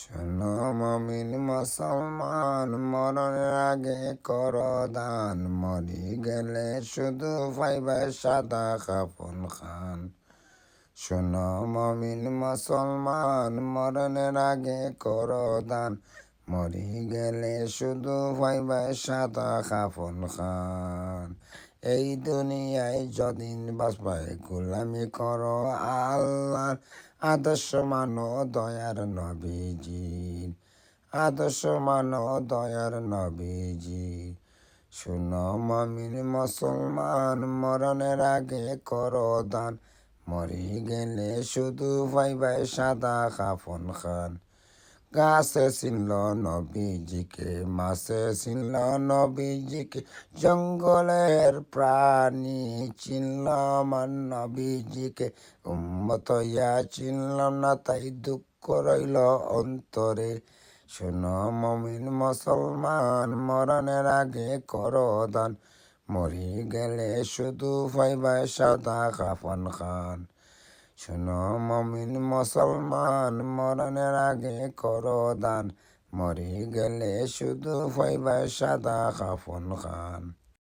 শোনো মমিন মুসলমান, মরণের আগে করো দান, মরি গেলে শুধু পাইবে সাদা কাফন খান। শোনো মমিন মুসলমান, মরণের আগে করো দান, মরি গেলে শুধু পাইবে সাদা কাফন খান। এই দুনিয়ায় যদিন বাঁচবাই গোলামি করো আল্লাহ, আদর্শ মানো দয়ার নবীজির, আদর্শ মানো দয়ার নবীজির। শোনো মমিন মুসলমান, মরণের আগে করো দান, মরি গেলে শুধু পাইবে সাদা কাফন খান। গাছে চিনল নবীজিকে, মাছে চিনল নবীজিকে, জঙ্গলের প্রাণী চিনল আমার নবীজিকে। উম্মত ইয়া চিনলাম না, তাই দুঃখ রইল অন্তরে। শোনো মমিন মুসলমান, মরণের আগে করো দান, মরি গেলে শুধু পাইবে সাদা কাফন খান। শোনো মমিন মুসলমান, মরণের আগে করো দান, মরি গেলে শুধু পাইবে সাদা কাফন খান।